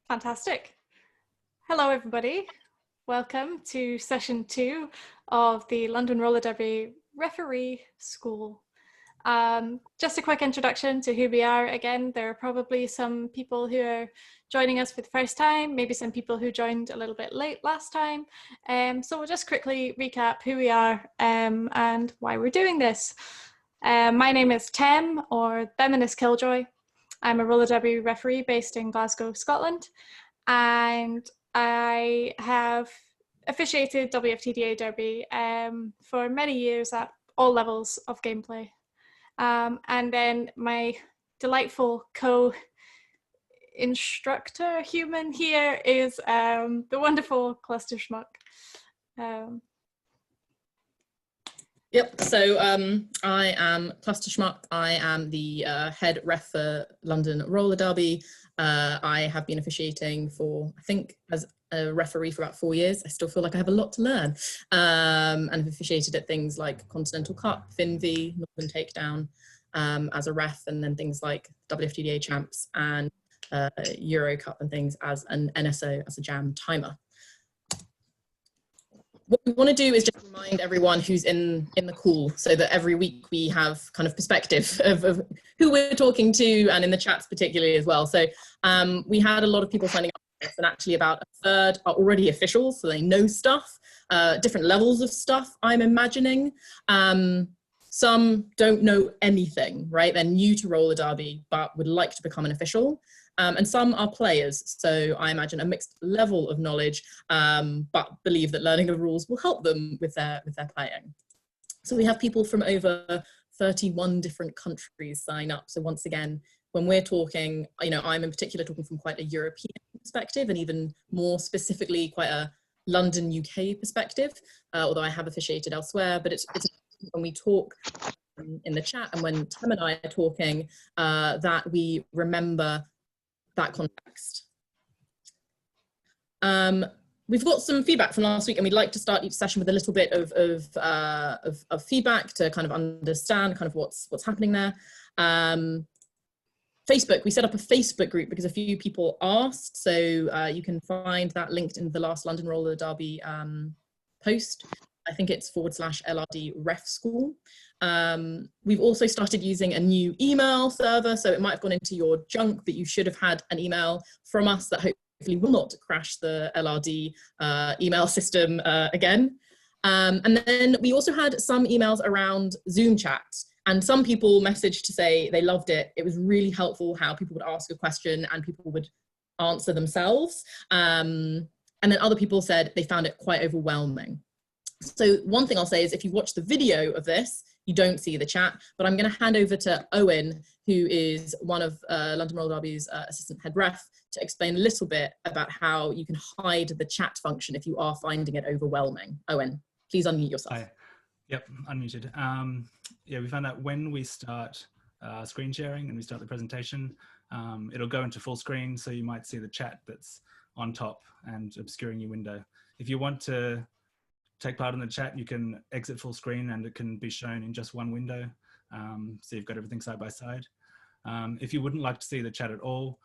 Fantastic. Hello, everybody. Welcome to session 2 of the London Roller Derby Referee School. Just a quick introduction to who we are. Again, there are probably some people who are joining us for the first time, maybe some people who joined a little bit late last time. So we'll just quickly recap who we are and why we're doing this. My name is Tem, or Feminist Killjoy. I'm a roller derby referee based in Glasgow, Scotland, and I have officiated WFTDA Derby for many years at all levels of gameplay. And then my delightful co-instructor human here is the wonderful Cluster Schmuck. Yep, so I am Cluster Schmuck. I am the head ref for London Roller Derby. I have been officiating for, I think, as a referee for about 4 years. I still feel like I have a lot to learn. And I've officiated at things like Continental Cup, FinV, Northern Takedown as a ref, and then things like WFTDA Champs and Euro Cup and things as an NSO, as a jam timer. What we want to do is just remind everyone who's in the call, so that every week we have kind of perspective of who we're talking to, and in the chats particularly as well. So we had a lot of people signing up for this, and actually about a third are already officials, so they know stuff, different levels of stuff, I'm imagining. Some don't know anything, right? They're new to roller derby, but would like to become an official. And some are players, so I imagine a mixed level of knowledge, but believe that learning the rules will help them with their playing. So we have people from over 31 different countries sign up. So once again, when we're talking, you know, I'm in particular talking from quite a European perspective, and even more specifically quite a London, UK perspective, although I have officiated elsewhere. But it's when we talk in the chat and when Tim and I are talking, that we remember that context. We've got some feedback from last week, and we'd like to start each session with a little bit of feedback to kind of understand kind of what's happening there. Facebook, we set up a Facebook group because a few people asked, so you can find that linked in the last London Roller Derby post. I think it's /LRD Ref School. We've also started using a new email server, so it might have gone into your junk, but you should have had an email from us that hopefully will not crash the LRD email system again. And then we also had some emails around Zoom chats, and some people messaged to say they loved it. It was really helpful how people would ask a question and people would answer themselves. And then other people said they found it quite overwhelming. So one thing I'll say is if you watch the video of this, you don't see the chat, but I'm going to hand over to Owen, who is one of London Roller Derby's assistant head ref, to explain a little bit about how you can hide the chat function if you are finding it overwhelming. Owen, please unmute yourself. Hi. Yep, unmuted. Yeah, we found out when we start screen sharing and we start the presentation, it'll go into full screen, so you might see the chat that's on top and obscuring your window. If you want to take part in the chat, you can exit full screen and it can be shown in just one window. So you've got everything side by side. If you wouldn't like to see the chat at all,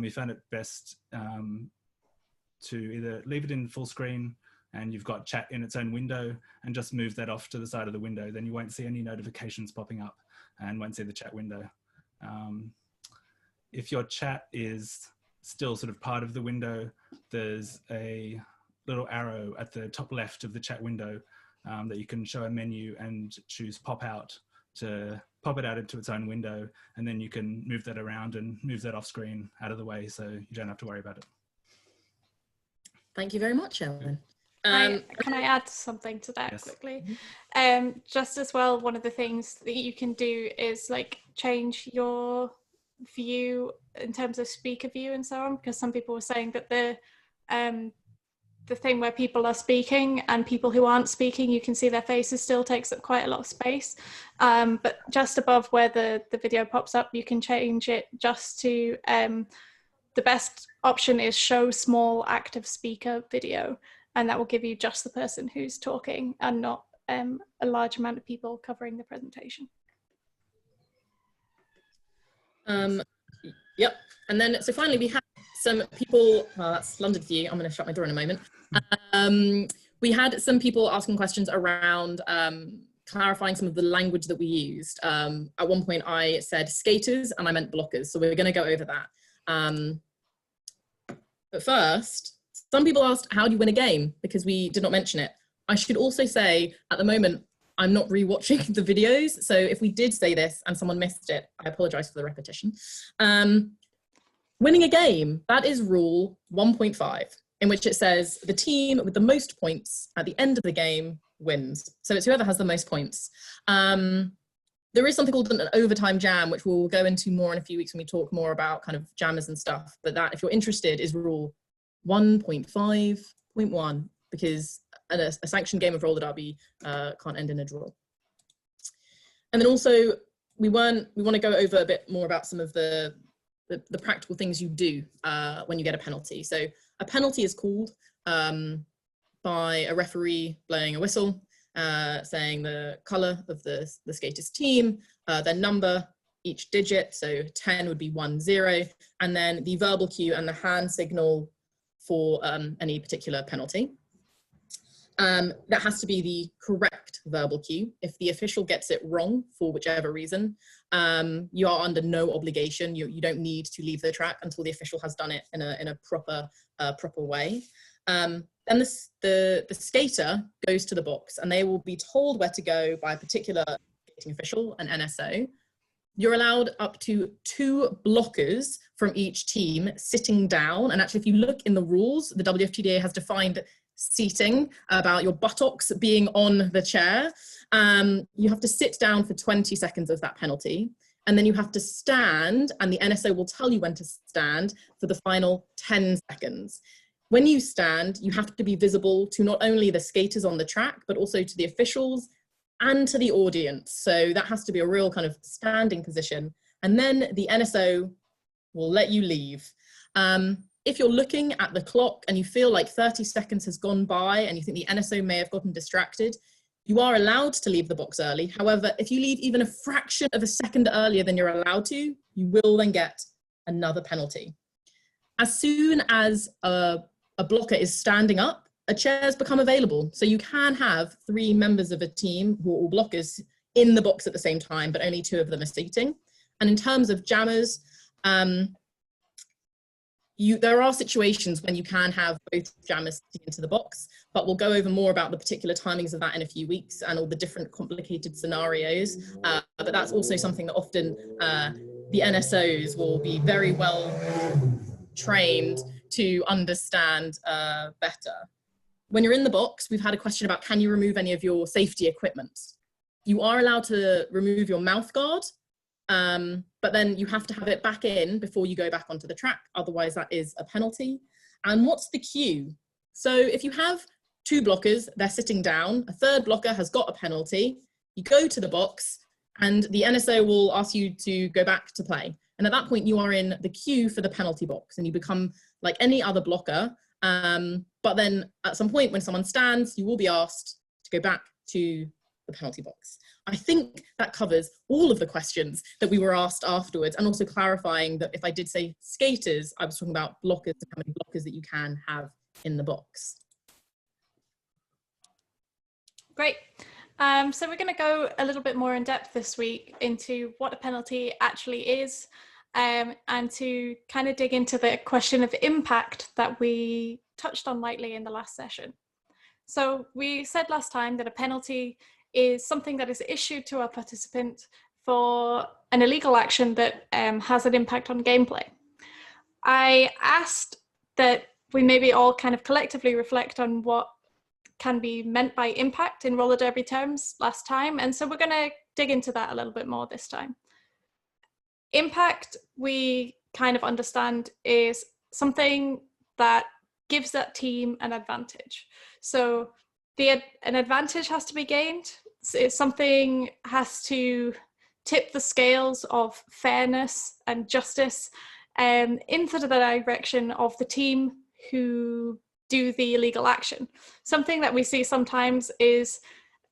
we found it best to either leave it in full screen and you've got chat in its own window, and just move that off to the side of the window. Then you won't see any notifications popping up and won't see the chat window. If your chat is still sort of part of the window, there's a little arrow at the top left of the chat window that you can show a menu and choose pop out to pop it out into its own window, and then you can move that around and move that off screen out of the way, so you don't have to worry about it. Thank you very much, Ellen. Can I add something to that quickly? Just as well, one of the things that you can do is like change your view in terms of speaker view and so on, because some people were saying that the thing where people are speaking and people who aren't speaking, you can see their faces still takes up quite a lot of space. But just above where the video pops up, you can change it just to, the best option is show small active speaker video. And that will give you just the person who's talking and not a large amount of people covering the presentation. Yep. And then, so finally we have some people, that's London for you, I'm going to shut my door in a moment. We had some people asking questions around clarifying some of the language that we used. At one point I said skaters and I meant blockers, so we're going to go over that. But first, some people asked, how do you win a game? Because we did not mention it. I should also say, at the moment, I'm not rewatching the videos, so if we did say this and someone missed it, I apologize for the repetition. Winning a game, that is rule 1.5, in which it says the team with the most points at the end of the game wins. So it's whoever has the most points. There is something called an overtime jam, which we'll go into more in a few weeks when we talk more about kind of jammers and stuff. But that, if you're interested, is rule 1.5.1, because a sanctioned game of roller derby can't end in a draw. And then also, we want to go over a bit more about some of the practical things you do when you get a penalty. So a penalty is called by a referee blowing a whistle, saying the colour of the skater's team, their number, each digit, so 10 would be 1-0, and then the verbal cue and the hand signal for any particular penalty. That has to be the correct verbal cue. If the official gets it wrong for whichever reason, you are under no obligation. You don't need to leave the track until the official has done it in a proper way. Then the skater goes to the box and they will be told where to go by a particular skating official, an NSO. You're allowed up to 2 blockers from each team sitting down. And actually, if you look in the rules, the WFTDA has defined seating about your buttocks being on the chair. You have to sit down for 20 seconds of that penalty. And then you have to stand, and the NSO will tell you when to stand for the final 10 seconds. When you stand, you have to be visible to not only the skaters on the track, but also to the officials and to the audience. So that has to be a real kind of standing position. And then the NSO will let you leave. If you're looking at the clock and you feel like 30 seconds has gone by and you think the NSO may have gotten distracted, you are allowed to leave the box early. However, if you leave even a fraction of a second earlier than you're allowed to, you will then get another penalty. As soon as a blocker is standing up, chairs become available. So you can have 3 members of a team who are all blockers in the box at the same time, but only 2 of them are seating. And in terms of jammers, there are situations when you can have both jammers sitting into the box, but we'll go over more about the particular timings of that in a few weeks and all the different complicated scenarios. But that's also something that often the NSOs will be very well trained to understand better. When you're in the box, we've had a question about, can you remove any of your safety equipment? You are allowed to remove your mouth guard, but then you have to have it back in before you go back onto the track. Otherwise, that is a penalty. And what's the cue? So if you have 2 blockers, they're sitting down, a 3rd blocker has got a penalty, you go to the box and the NSO will ask you to go back to play. And at that point, you are in the queue for the penalty box and you become like any other blocker. But then at some point when someone stands, you will be asked to go back to the penalty box. I think that covers all of the questions that we were asked afterwards, and also clarifying that if I did say skaters, I was talking about blockers, how many blockers that you can have in the box. Great. So we're going to go a little bit more in depth this week into what a penalty actually is, and to kind of dig into the question of impact that we touched on lightly in the last session. So we said last time that a penalty is something that is issued to a participant for an illegal action that has an impact on gameplay. I asked that we maybe all kind of collectively reflect on what can be meant by impact in roller derby terms last time, and so we're going to dig into that a little bit more this time. Impact, we kind of understand, is something that gives that team an advantage. So an advantage has to be gained. It's something has to tip the scales of fairness and justice into the direction of the team who do the illegal action. Something that we see sometimes is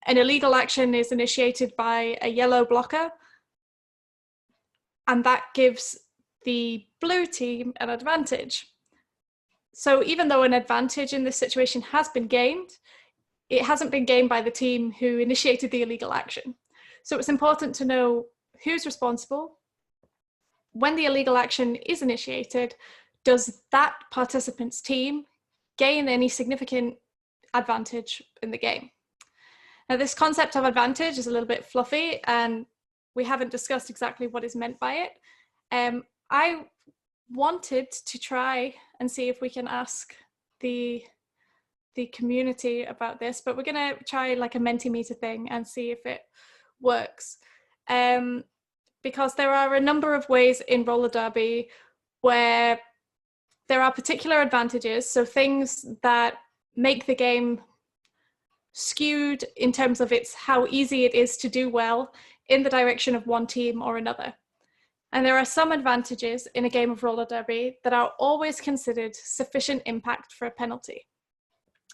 an illegal action is initiated by a yellow blocker, and that gives the blue team an advantage. So even though an advantage in this situation has been gained, it hasn't been gained by the team who initiated the illegal action. So it's important to know who's responsible. When the illegal action is initiated, does that participant's team gain any significant advantage in the game? Now, this concept of advantage is a little bit fluffy, and we haven't discussed exactly what is meant by it. I wanted to try and see if we can ask the community about this, but we're going to try like a Mentimeter thing and see if it works. Because there are a number of ways in roller derby where there are particular advantages, so things that make the game skewed in terms of how easy it is to do well in the direction of one team or another. And there are some advantages in a game of roller derby that are always considered sufficient impact for a penalty.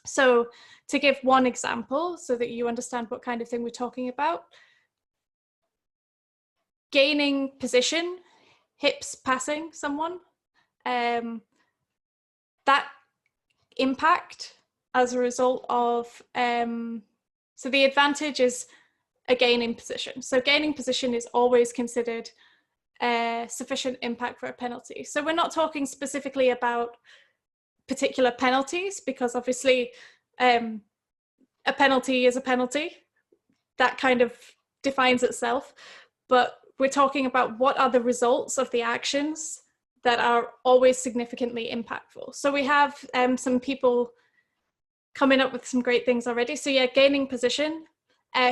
So to give one example so that you understand what kind of thing we're talking about, gaining position, hips passing someone, that impact as a result of, so the advantage is a gain in position. So gaining position is always considered sufficient impact for a penalty. So we're not talking specifically about particular penalties, because obviously a penalty is a penalty. That kind of defines itself. But we're talking about what are the results of the actions that are always significantly impactful. So we have some people coming up with some great things already. So yeah, gaining position,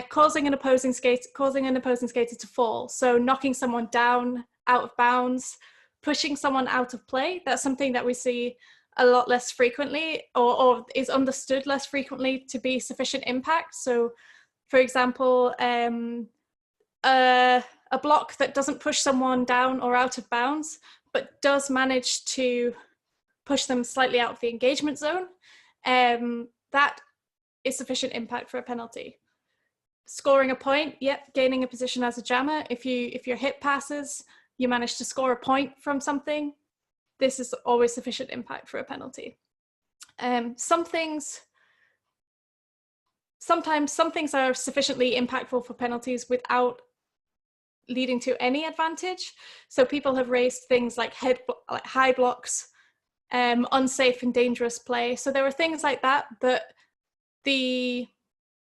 causing an opposing skater to fall. So knocking someone down, out of bounds, pushing someone out of play. That's something that we see a lot less frequently, or is understood less frequently to be sufficient impact. So for example, a block that doesn't push someone down or out of bounds, but does manage to push them slightly out of the engagement zone, that is sufficient impact for a penalty. Scoring a point, yep, gaining a position as a jammer. If your hip passes, you manage to score a point from something, this is always sufficient impact for a penalty. Sometimes some things are sufficiently impactful for penalties without leading to any advantage. So people have raised things like high blocks, unsafe and dangerous play. So there are things like that, that the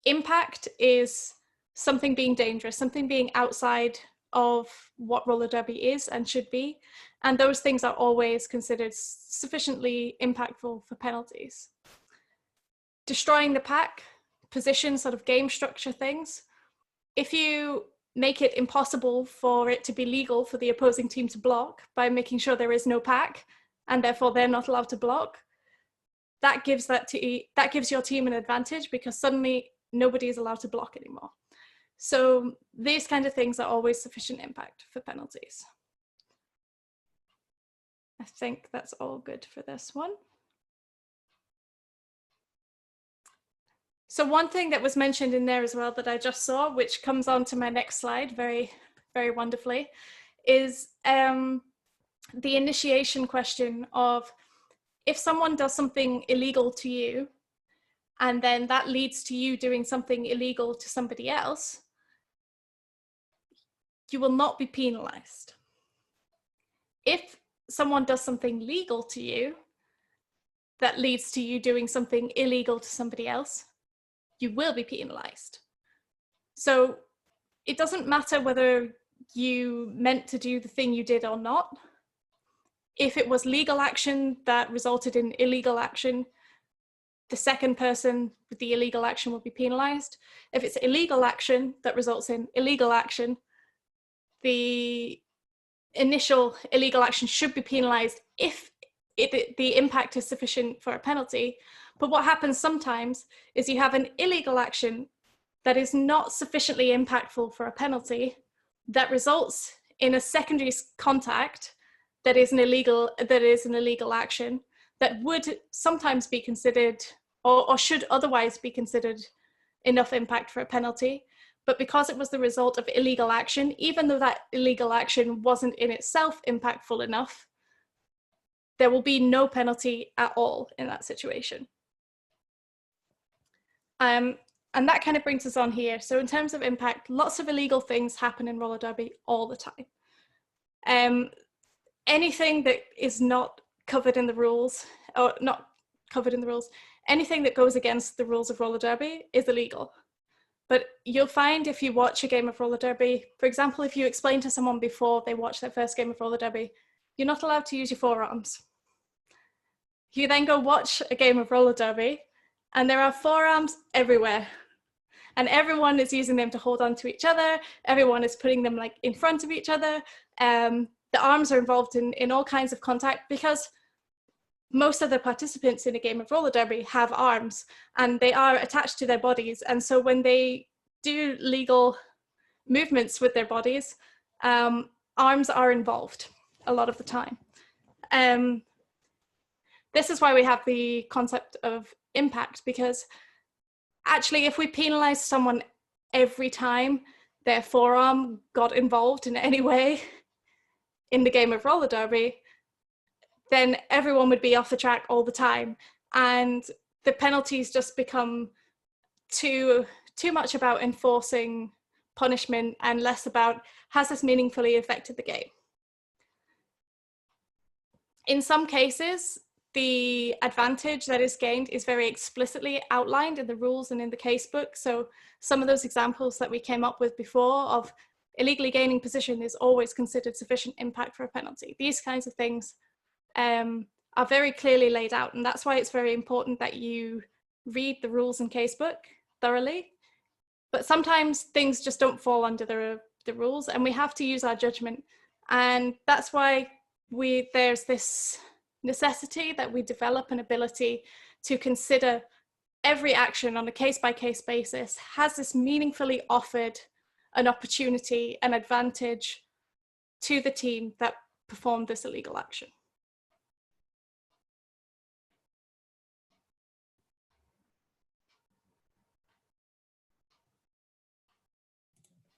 impact is something being dangerous, something being outside of what roller derby is and should be. And those things are always considered sufficiently impactful for penalties. Destroying the pack, position, sort of game structure things. If you make it impossible for it to be legal for the opposing team to block by making sure there is no pack, and therefore they're not allowed to block, that gives your team an advantage, because suddenly nobody is allowed to block anymore. So these kind of things are always sufficient impact for penalties. I think that's all good for this one. So one thing that was mentioned in there as well that I just saw, which comes on to my next slide very, very wonderfully, is the initiation question of, if someone does something illegal to you, and then that leads to you doing something illegal to somebody else, you will not be penalized. If someone does something legal to you that leads to you doing something illegal to somebody else, you will be penalized. So it doesn't matter whether you meant to do the thing you did or not. If it was legal action that resulted in illegal action, the second person with the illegal action will be penalized. If it's illegal action that results in illegal action, the initial illegal action should be penalized if the impact is sufficient for a penalty. But what happens sometimes is you have an illegal action that is not sufficiently impactful for a penalty that results in a secondary contact that is an illegal action that would sometimes be considered or should otherwise be considered enough impact for a penalty. But because it was the result of illegal action, even though that illegal action wasn't in itself impactful enough, there will be no penalty at all in that situation. And that kind of brings us on here. So in terms of impact, lots of illegal things happen in roller derby all the time. Anything that is not covered in the rules, or not covered in the rules, anything that goes against the rules of roller derby is illegal. But you'll find if you watch a game of roller derby, for example, if you explain to someone before they watch their first game of roller derby, you're not allowed to use your forearms. You then go watch a game of roller derby and there are forearms everywhere. And everyone is using them to hold on to each other. Everyone is putting them like in front of each other. The arms are involved in all kinds of contact because most of the participants in a game of roller derby have arms and they are attached to their bodies. And so when they do legal movements with their bodies, arms are involved a lot of the time. This is why we have the concept of impact, because actually if we penalize someone every time their forearm got involved in any way in the game of roller derby, then everyone would be off the track all the time. And the penalties just become too much about enforcing punishment and less about, has this meaningfully affected the game? In some cases, the advantage that is gained is very explicitly outlined in the rules and in the casebook. So some of those examples that we came up with before of illegally gaining position is always considered sufficient impact for a penalty. These kinds of things are very clearly laid out, and that's why it's very important that you read the rules and casebook thoroughly. But sometimes things just don't fall under the rules, and we have to use our judgment. And that's why there's this necessity that we develop an ability to consider every action on a case-by-case basis. Has this meaningfully offered an opportunity, an advantage to the team that performed this illegal action?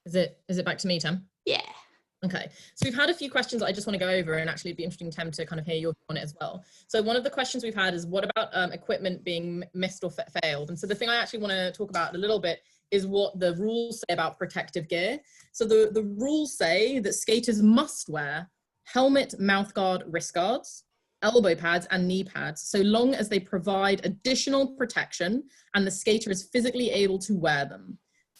Is it back to me, Tem? Yeah. Okay, so we've had a few questions that I just want to go over, and actually it'd be interesting, Tem, to kind of hear your view on it as well. So one of the questions we've had is, what about equipment being missed or failed? And so the thing I actually want to talk about a little bit is what the rules say about protective gear. So the rules say that skaters must wear helmet, mouthguard, wrist guards, elbow pads, and knee pads, so long as they provide additional protection and the skater is physically able to wear them.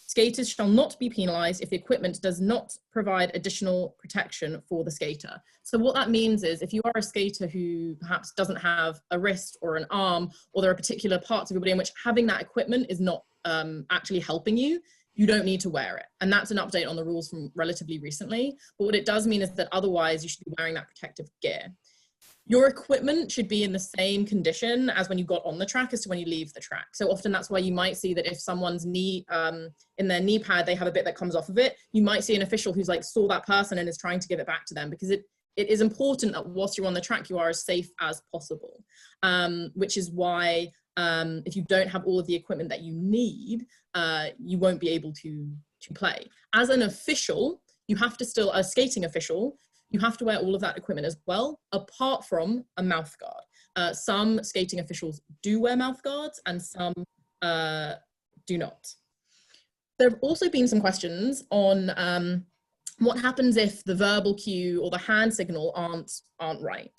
Skaters shall not be penalized if the equipment does not provide additional protection for the skater. So what that means is, if you are a skater who perhaps doesn't have a wrist or an arm, or there are particular parts of your body in which having that equipment is not actually helping you, you don't need to wear it. And that's an update on the rules from relatively recently. But what it does mean is that otherwise you should be wearing that protective gear. Your equipment should be in the same condition as when you got on the track as to when you leave the track. So often that's why you might see that if someone's knee, in their knee pad, they have a bit that comes off of it, you might see an official who's like saw that person and is trying to give it back to them, because it is important that whilst you're on the track, you are as safe as possible. Which is why if you don't have all of the equipment that you need, you won't be able to play. As an official, you have to still, a skating official, you have to wear all of that equipment as well, apart from a mouth guard. Some skating officials do wear mouth guards and some do not. There have also been some questions on what happens if the verbal cue or the hand signal aren't right.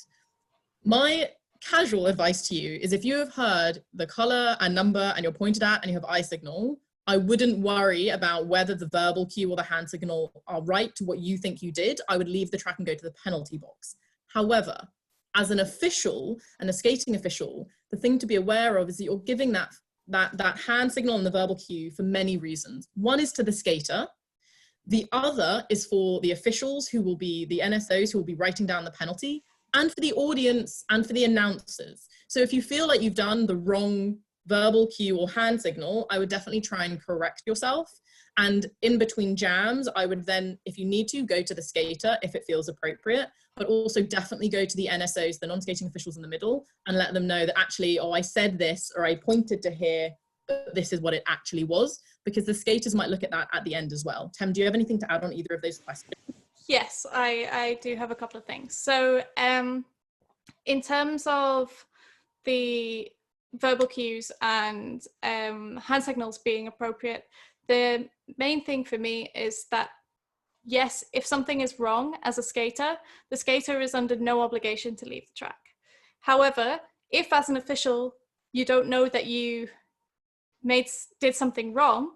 My casual advice to you is, if you have heard the color and number and you're pointed at and you have eye signal, I wouldn't worry about whether the verbal cue or the hand signal are right to what you think you did. I would leave the track and go to the penalty box. However, as an official and a skating official, the thing to be aware of is that you're giving that hand signal and the verbal cue for many reasons. One is to the skater. The other is for the officials, who will be the NSOs, who will be writing down the penalty, and for the audience and for the announcers. So if you feel like you've done the wrong verbal cue or hand signal, I would definitely try and correct yourself. And in between jams, I would then, if you need to, go to the skater if it feels appropriate, but also definitely go to the NSOs, the non-skating officials in the middle, and let them know that actually, oh, I said this, or I pointed to here, but this is what it actually was, because the skaters might look at that at the end as well. Tem, do you have anything to add on either of those questions? Yes, I do have a couple of things. So In terms of the verbal cues and hand signals being appropriate, the main thing for me is that, yes, if something is wrong as a skater, the skater is under no obligation to leave the track. However, if as an official you don't know that you did something wrong,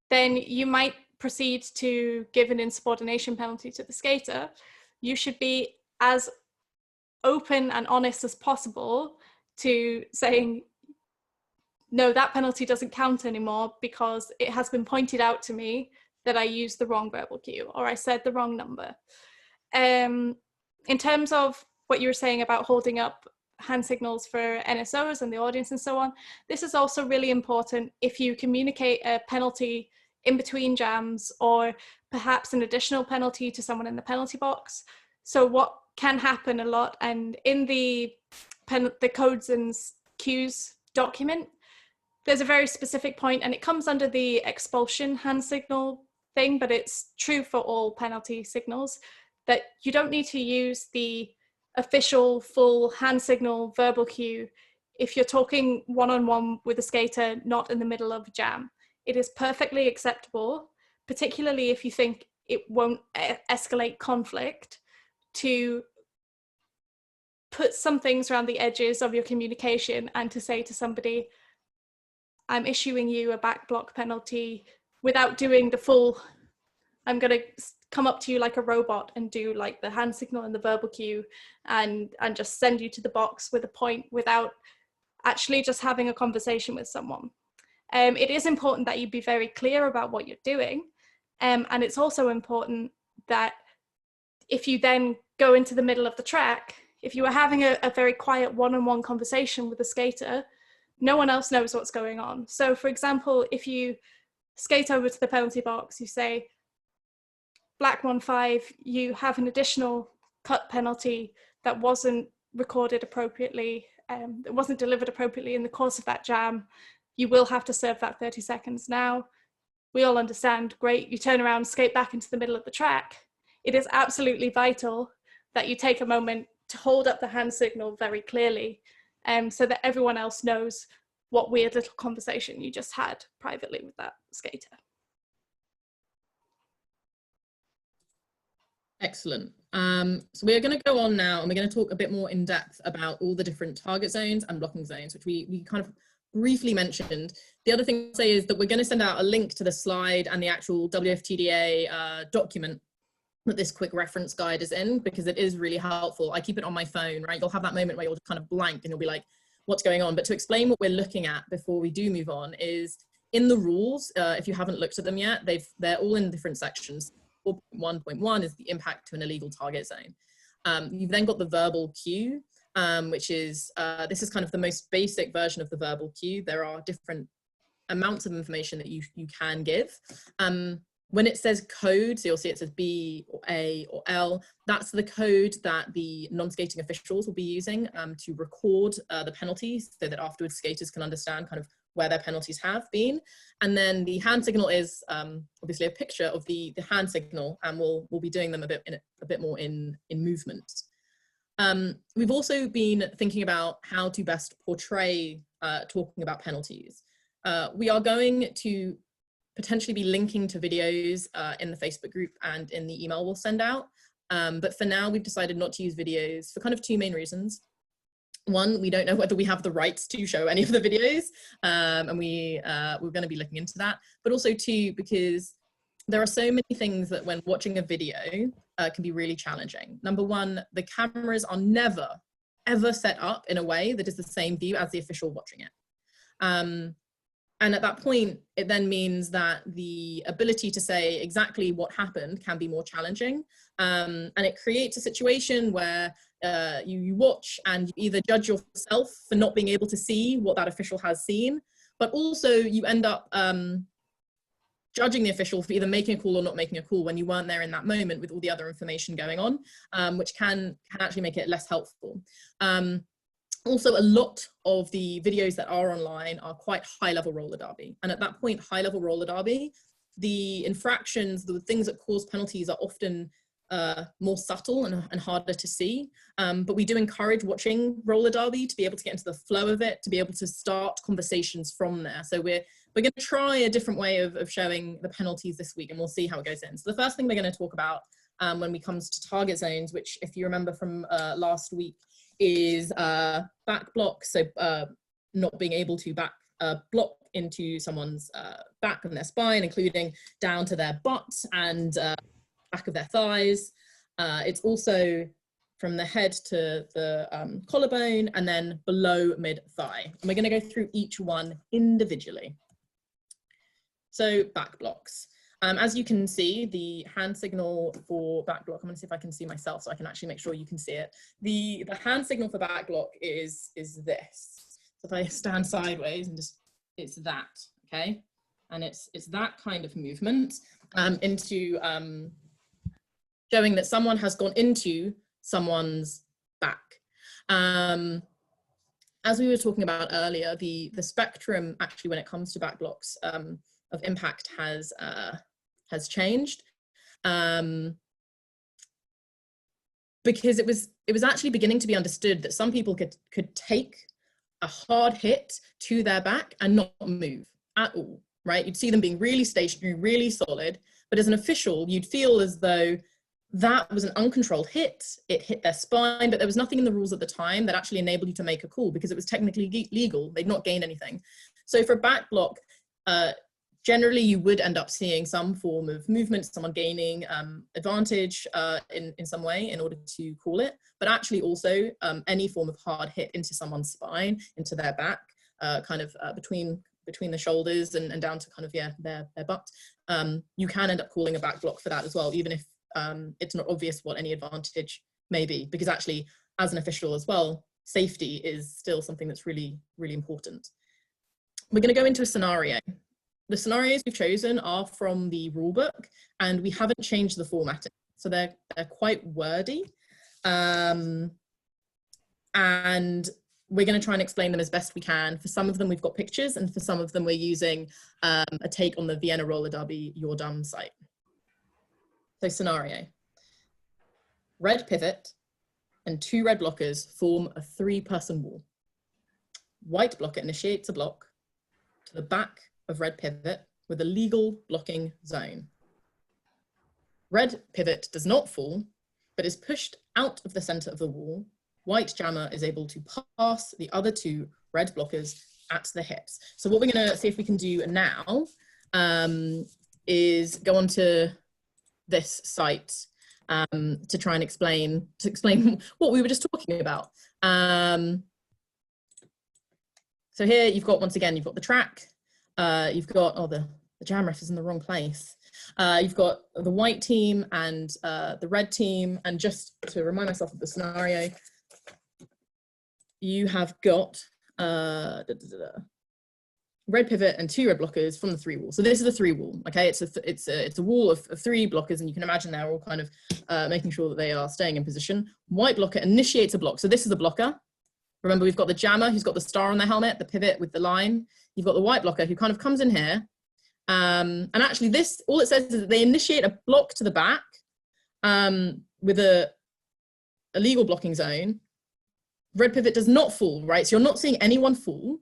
then you might proceed to give an insubordination penalty to the skater. You should be as open and honest as possible to saying, no, that penalty doesn't count anymore because it has been pointed out to me that I used the wrong verbal cue or I said the wrong number. In terms of what you were saying about holding up hand signals for NSOs and the audience and so on, this is also really important if you communicate a penalty in between jams or perhaps an additional penalty to someone in the penalty box. So what can happen a lot, and in the codes and cues document, there's a very specific point, and it comes under the expulsion hand signal thing, but it's true for all penalty signals, that you don't need to use the official full hand signal verbal cue if you're talking one-on-one with a skater, not in the middle of a jam. It is perfectly acceptable, particularly if you think it won't escalate conflict, to put some things around the edges of your communication and to say to somebody, I'm issuing you a back block penalty, without doing the full, I'm going to come up to you like a robot and do like the hand signal and the verbal cue and just send you to the box with a point without actually just having a conversation with someone. It is important that you be very clear about what you're doing. And it's also important that if you then go into the middle of the track, if you are having a very quiet one-on-one conversation with a skater, no one else knows what's going on. So for example, if you skate over to the penalty box, you say, Black 1-5, you have an additional cut penalty that wasn't recorded appropriately, that wasn't delivered appropriately in the course of that jam. You will have to serve that 30 seconds now. We all understand, great, you turn around, skate back into the middle of the track. It is absolutely vital that you take a moment to hold up the hand signal very clearly, so that everyone else knows what weird little conversation you just had privately with that skater. Excellent. So we're going to go on now and we're going to talk a bit more in depth about all the different target zones and blocking zones, which we kind of briefly mentioned. The other thing to say is that we're going to send out a link to the slide and the actual WFTDA document that this quick reference guide is in, because it is really helpful. I keep it on my phone, right? You'll have that moment where you'll just kind of blank and you'll be like, what's going on? But to explain what we're looking at before we do move on is in the rules, if you haven't looked at them yet, they're all in different sections. 4.1.1 is the impact to an illegal target zone. You've then got the verbal cue, which is, this is kind of the most basic version of the verbal cue. There are different amounts of information that you can give. When it says code, so you'll see it says B or A or L, that's the code that the non-skating officials will be using to record the penalties so that afterwards skaters can understand kind of where their penalties have been. And then the hand signal is obviously a picture of the hand signal, and we'll be doing them a bit more in movement. We've also been thinking about how to best portray talking about penalties. We are going to potentially be linking to videos in the Facebook group and in the email we'll send out. But for now, we've decided not to use videos for kind of two main reasons. One, we don't know whether we have the rights to show any of the videos, and we're going to be looking into that. But also two, because there are so many things that when watching a video can be really challenging. Number one, the cameras are never, ever set up in a way that is the same view as the official watching it. And at that point, it then means that the ability to say exactly what happened can be more challenging. And it creates a situation where you watch and you either judge yourself for not being able to see what that official has seen, but also you end up judging the official for either making a call or not making a call when you weren't there in that moment with all the other information going on, which can actually make it less helpful. Also, a lot of the videos that are online are quite high-level roller derby. And at that point, high-level roller derby, the infractions, the things that cause penalties are often more subtle and harder to see. But we do encourage watching roller derby to be able to get into the flow of it, to be able to start conversations from there. So we're going to try a different way of showing the penalties this week, and we'll see how it goes in. So the first thing we're going to talk about when we comes to target zones, which if you remember from last week, is back block. So not being able to back block into someone's back and their spine, including down to their butt and back of their thighs. It's also from the head to the collarbone and then below mid thigh. And we're going to go through each one individually. So back blocks. As you can see, the hand signal for back block, I'm going to see if I can see myself so I can actually make sure you can see it. The hand signal for back block is this. So if I stand sideways and just, it's that, okay? And it's that kind of movement into showing that someone has gone into someone's back. As we were talking about earlier, the spectrum actually when it comes to back blocks of impact has changed because it was actually beginning to be understood that some people could take a hard hit to their back and not move at all, right? You'd see them being really stationary, really solid, but as an official, you'd feel as though that was an uncontrolled hit. It hit their spine, but there was nothing in the rules at the time that actually enabled you to make a call because it was technically legal. They'd not gained anything. So for back block, generally you would end up seeing some form of movement, someone gaining advantage in some way in order to call it, but actually also any form of hard hit into someone's spine, into their back, kind of between the shoulders and down to kind of, yeah, their butt. You can end up calling a back block for that as well, even if it's not obvious what any advantage may be, because actually as an official as well, safety is still something that's really, really important. We're going to go into a scenario. The scenarios we've chosen are from the rule book and we haven't changed the formatting. So they're quite wordy. And we're going to try and explain them as best we can. For some of them, we've got pictures, and for some of them, we're using a take on the Vienna Roller Derby Your Dumb site. So scenario, red pivot and 2 red blockers form a 3-person wall. White blocker initiates a block to the back of red pivot with a legal blocking zone. Red pivot does not fall, but is pushed out of the center of the wall. White jammer is able to pass the other 2 red blockers at the hips. So what we're gonna see if we can do now is go on to this site to try and explain what we were just talking about. So here you've got, once again, you've got the track, you've got, oh, the jam ref is in the wrong place. You've got the white team and the red team, and just to remind myself of the scenario, you have got red pivot and 2 red blockers from the 3 wall. So this is the 3 wall, okay? It's a wall of 3 blockers, and you can imagine they're all kind of making sure that they are staying in position. White blocker initiates a block. So this is a blocker. Remember, we've got the jammer who's got the star on their helmet, the pivot with the line. You've got the white blocker who kind of comes in here. And actually this, all it says is that they initiate a block to the back with a legal blocking zone. Red pivot does not fall, right? So you're not seeing anyone fall,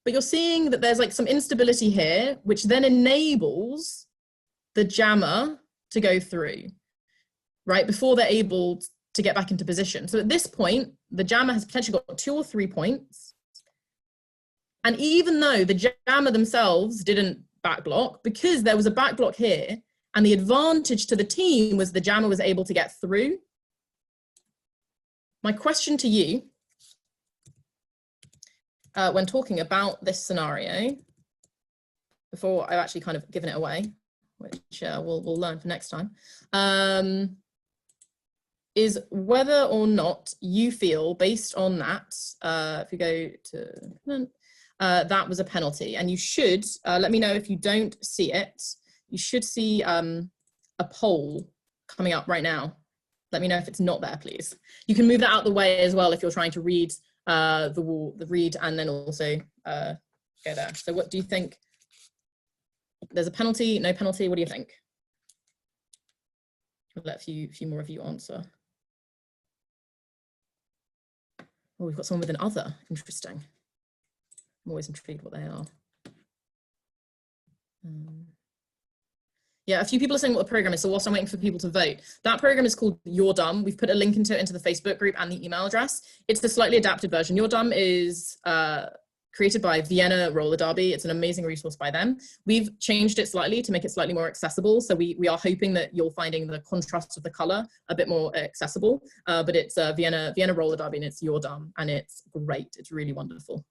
but you're seeing that there's like some instability here, which then enables the jammer to go through, right? Before they're able to get back into position. So at this point, the jammer has potentially got 2 or 3 points. And even though the jammer themselves didn't back block, because there was a back block here, and the advantage to the team was the jammer was able to get through. My question to you, when talking about this scenario, before I've actually kind of given it away, which we'll learn for next time, is whether or not you feel, based on that, if we go to, that was a penalty. And you should, let me know if you don't see it, you should see a poll coming up right now. Let me know if it's not there, please. You can move that out the way as well if you're trying to read the read and then also go there. So what do you think? There's a penalty, no penalty, what do you think? I'll let a few more of you answer. Oh, we've got someone with an other. Interesting. I'm always intrigued what they are. Yeah, a few people are saying what the program is. So whilst I'm waiting for people to vote, that program is called You're Dumb. We've put a link into the Facebook group and the email address. It's the slightly adapted version. You're Dumb is created by Vienna Roller Derby. It's an amazing resource by them. We've changed it slightly to make it slightly more accessible. So we are hoping that you're finding the contrast of the color a bit more accessible. But it's Vienna Roller Derby, and it's You're Dumb, and it's great. It's really wonderful.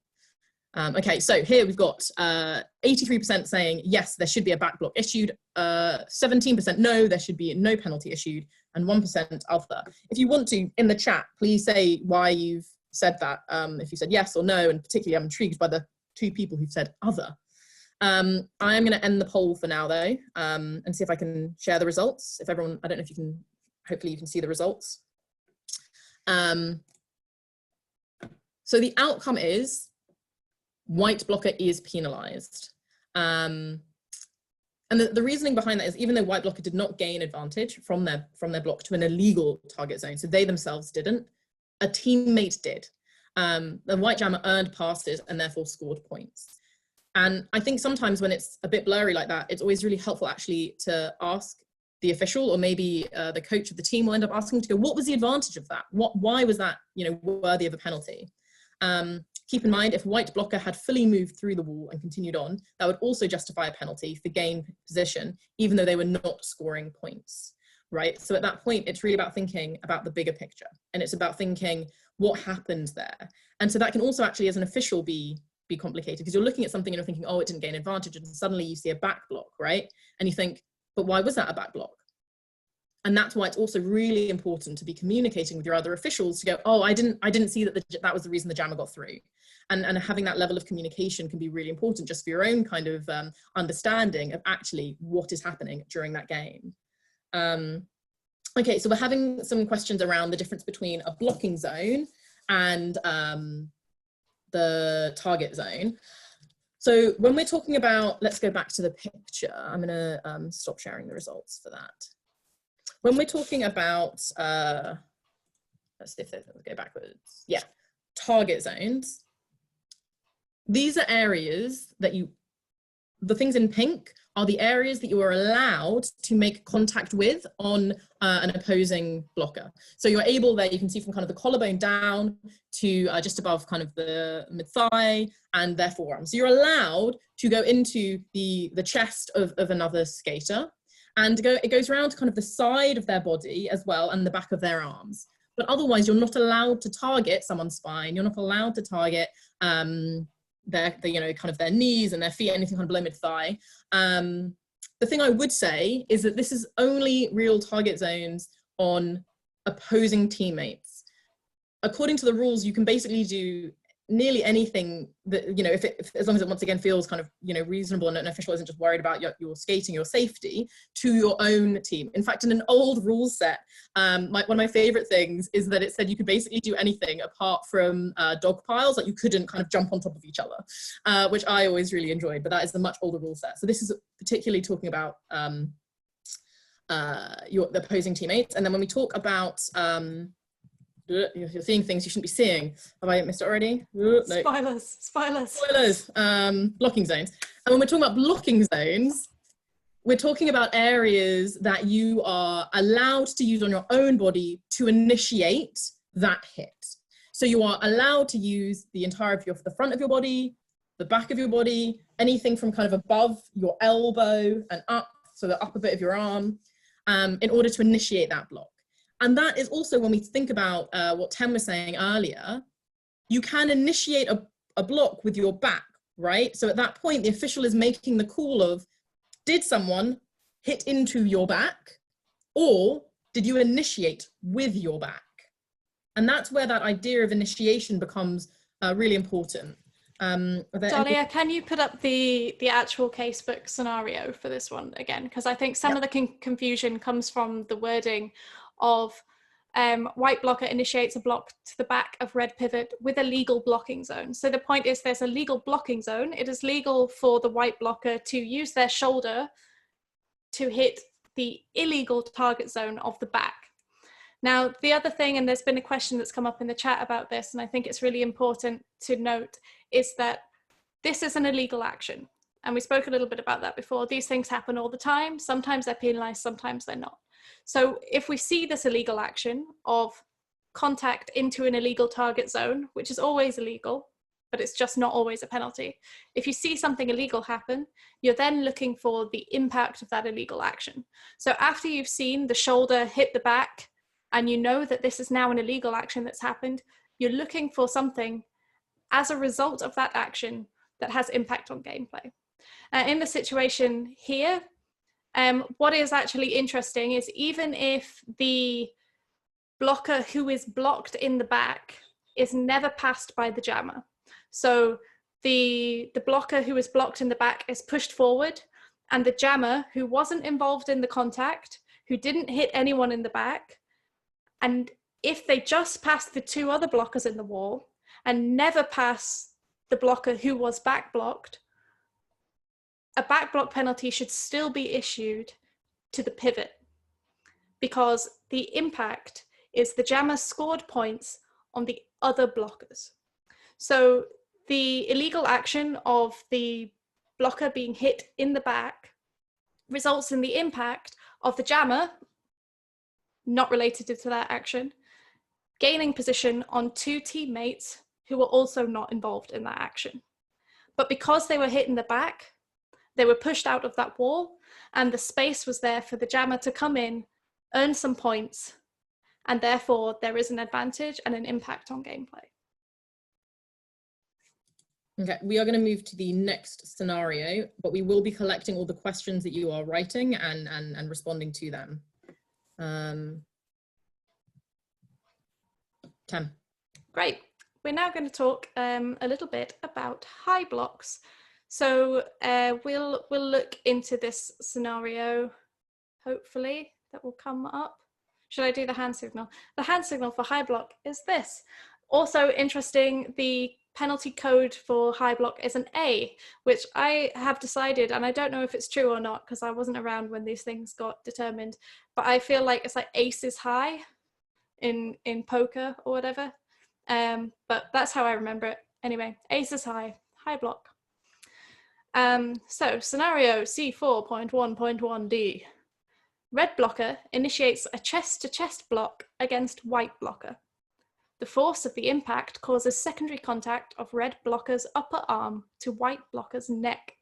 Okay, so here we've got 83% saying yes, there should be a back block issued, 17% no, there should be no penalty issued, and 1% other. If you want to, in the chat, please say why you've said that, if you said yes or no, and particularly I'm intrigued by the 2 people who've said other. I am going to end the poll for now though, and see if I can share the results. If everyone, I don't know if you can, hopefully you can see the results. So the outcome is white blocker is penalized. And the reasoning behind that is even though white blocker did not gain advantage from their block to an illegal target zone, so they themselves didn't, a teammate did. The white jammer earned passes and therefore scored points. And I think sometimes when it's a bit blurry like that, it's always really helpful actually to ask the official, or maybe the coach of the team will end up asking to go, what was the advantage of that? Why was that, you know, worthy of a penalty? Keep in mind, if white blocker had fully moved through the wall and continued on, that would also justify a penalty for gain position, even though they were not scoring points, right? So at that point, it's really about thinking about the bigger picture, and it's about thinking what happened there. And so that can also actually, as an official, be complicated, because you're looking at something and you're thinking, oh, it didn't gain advantage, and suddenly you see a back block, right? And you think, but why was that a back block? And that's why it's also really important to be communicating with your other officials to go, oh, I didn't see that that was the reason the jammer got through. And having that level of communication can be really important just for your own kind of understanding of actually what is happening during that game. Okay, so we're having some questions around the difference between a blocking zone and the target zone. So when we're talking about, let's go back to the picture. I'm gonna stop sharing the results for that. When we're talking about, let's see if they go backwards. Yeah, target zones. These are areas that the things in pink are the areas that you are allowed to make contact with on an opposing blocker. So you're able there, you can see from kind of the collarbone down to just above kind of the mid-thigh and their forearm. So you're allowed to go into the chest of another skater, and it goes around to kind of the side of their body as well and the back of their arms. But otherwise, you're not allowed to target someone's spine. You're not allowed to target you know, kind of their knees and their feet, anything kind of below mid-thigh. The thing I would say is that this is only real target zones on opposing teammates. According to the rules, you can basically do nearly anything that, you know, as long as it once again feels kind of, you know, reasonable and an official isn't just worried about your skating, your safety, to your own team. In fact, in an old rule set, one of my favorite things is that it said you could basically do anything apart from dog piles, like you couldn't kind of jump on top of each other, which I always really enjoyed, but that is a much older rule set. So this is particularly talking about the opposing teammates. And then when we talk about you're seeing things you shouldn't be seeing. Have I missed it already? No. Spoilers. Blocking zones. And when we're talking about blocking zones, we're talking about areas that you are allowed to use on your own body to initiate that hit. So you are allowed to use the entire of the front of your body, the back of your body, anything from kind of above your elbow and up, so the upper bit of your arm, in order to initiate that block. And that is also when we think about what Tem was saying earlier, you can initiate a block with your back, right? So at that point, the official is making the call of, did someone hit into your back, or did you initiate with your back? And that's where that idea of initiation becomes really important. Dahlia, can you put up the actual casebook scenario for this one again? Because I think some of the confusion comes from the wording of white blocker initiates a block to the back of red pivot with a legal blocking zone. So the point is there's a legal blocking zone. It is legal for the white blocker to use their shoulder to hit the illegal target zone of the back. Now, the other thing, and there's been a question that's come up in the chat about this, and I think it's really important to note, is that this is an illegal action. And we spoke a little bit about that before. These things happen all the time. Sometimes they're penalized, sometimes they're not. So if we see this illegal action of contact into an illegal target zone, which is always illegal, but it's just not always a penalty. If you see something illegal happen, you're then looking for the impact of that illegal action. So after you've seen the shoulder hit the back, and you know that this is now an illegal action that's happened, you're looking for something as a result of that action that has impact on gameplay. In the situation here, what is actually interesting is even if the blocker who is blocked in the back is never passed by the jammer, so the blocker who is blocked in the back is pushed forward, and the jammer who wasn't involved in the contact, who didn't hit anyone in the back, and if they just pass the two other blockers in the wall and never pass the blocker who was back blocked, a back block penalty should still be issued to the pivot, because the impact is the jammer scored points on the other blockers. So the illegal action of the blocker being hit in the back results in the impact of the jammer, not related to that action, gaining position on two teammates who were also not involved in that action. But because they were hit in the back, they were pushed out of that wall, and the space was there for the jammer to come in, earn some points, and therefore there is an advantage and an impact on gameplay. Okay, we are going to move to the next scenario, but we will be collecting all the questions that you are writing and responding to them. Tam. Great. We're now going to talk a little bit about high blocks. So we'll look into this scenario, hopefully, that will come up. Should I do the hand signal? The hand signal for high block is this. Also interesting, the penalty code for high block is an A, which I have decided, and I don't know if it's true or not because I wasn't around when these things got determined, but I feel like it's like ace is high in poker or whatever. But that's how I remember it. Anyway, ace is high, high block. So scenario C4.1.1D. Red blocker initiates a chest-to-chest block against white blocker. The force of the impact causes secondary contact of red blocker's upper arm to white blocker's neck.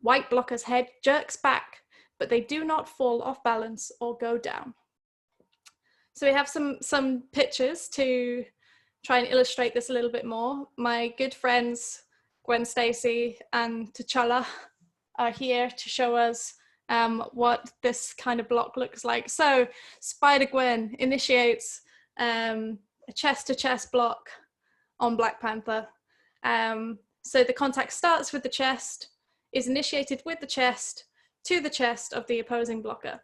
White blocker's head jerks back, but they do not fall off balance or go down. So we have some pictures to try and illustrate this a little bit more. My good friends Gwen Stacy and T'Challa are here to show us what this kind of block looks like. So Spider-Gwen initiates a chest-to-chest block on Black Panther. So the contact starts with the chest, is initiated with the chest to the chest of the opposing blocker.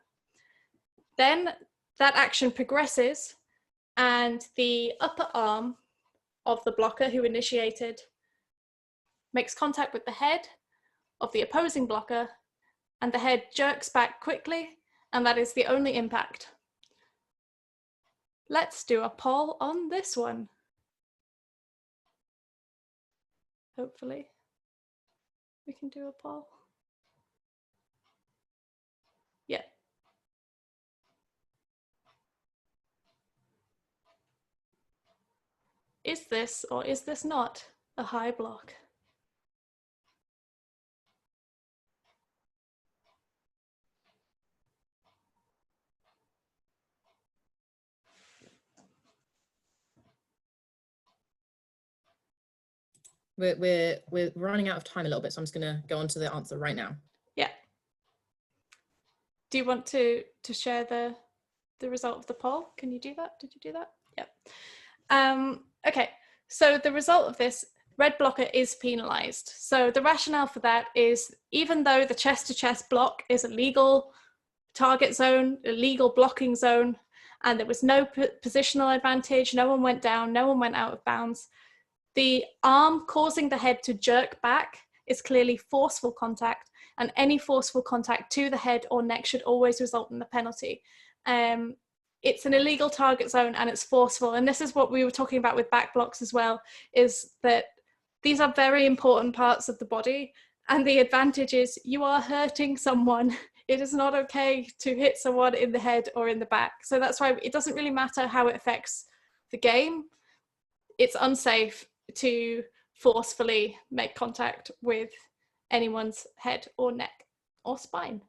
Then that action progresses and the upper arm of the blocker who initiated makes contact with the head of the opposing blocker, and the head jerks back quickly, and that is the only impact. Let's do a poll on this one. Hopefully we can do a poll. Yeah. Is this or is this not a high block? We're running out of time a little bit, so I'm just going to go on to the answer right now. Yeah. Do you want to share the result of the poll? Can you do that? Did you do that? Yeah. Okay, so the result of this, red blocker is penalized. So the rationale for that is, even though the chest-to-chest block is a legal target zone, a legal blocking zone, and there was no positional advantage, no one went down, no one went out of bounds, the arm causing the head to jerk back is clearly forceful contact, and any forceful contact to the head or neck should always result in the penalty. It's an illegal target zone and it's forceful. And this is what we were talking about with back blocks as well, is that these are very important parts of the body. And the advantage is you are hurting someone. It is not okay to hit someone in the head or in the back. So that's why it doesn't really matter how it affects the game. It's unsafe to forcefully make contact with anyone's head or neck or spine.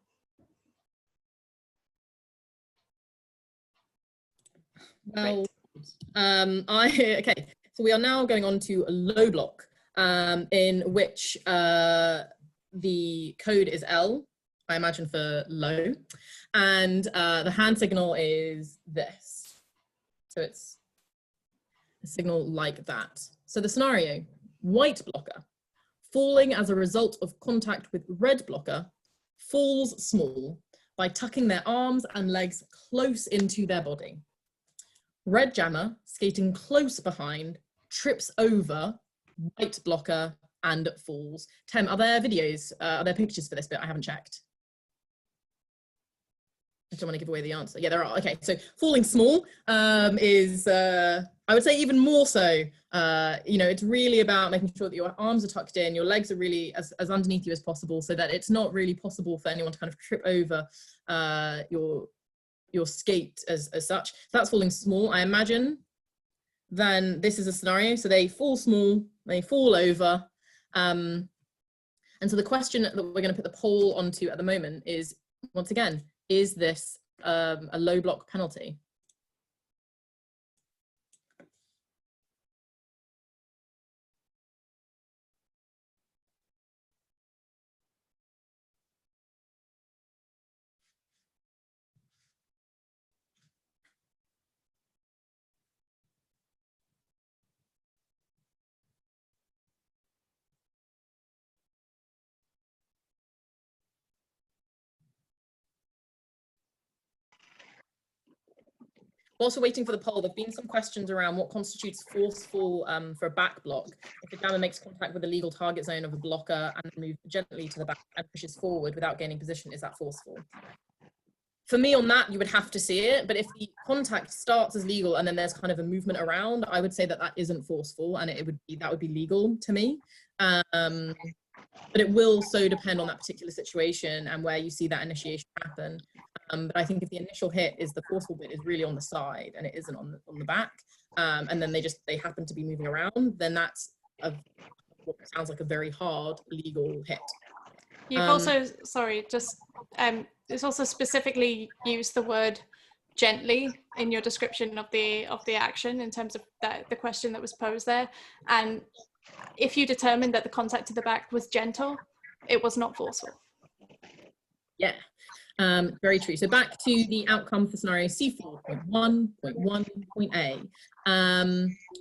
Well, okay, so we are now going on to a low block, in which the code is L, I imagine for low, and the hand signal is this. So it's a signal like that. So the scenario, white blocker, falling as a result of contact with red blocker, falls small by tucking their arms and legs close into their body. Red jammer, skating close behind, trips over white blocker and falls. Tem, are there videos, are there pictures for this bit? I haven't checked. I don't want to give away the answer. Yeah, there are. Okay, so falling small is, I would say even more so, you know, it's really about making sure that your arms are tucked in, your legs are really as underneath you as possible, so that it's not really possible for anyone to kind of trip over your skate as such. So that's falling small, I imagine. Then this is a scenario. So they fall small, they fall over. And so the question that we're going to put the poll onto at the moment is, once again, is this a low block penalty? Whilst we're waiting for the poll, there have been some questions around what constitutes forceful for a back block. If a jammer makes contact with the legal target zone of a blocker and moves gently to the back and pushes forward without gaining position, is that forceful? For me on that, you would have to see it, but if the contact starts as legal and then there's kind of a movement around, I would say that that isn't forceful, and that would be legal to me. But it will so depend on that particular situation and where you see that initiation happen. But I think if the initial hit is the forceful bit is really on the side and it isn't on the back, and then they happen to be moving around, then that's what sounds like a very hard legal hit. You've also, sorry, just it's also specifically used the word gently in your description of the action in terms of the question that was posed there. And if you determined that the contact to the back was gentle, it was not forceful. Yeah, very true. So back to the outcome for scenario C4.1.1.A.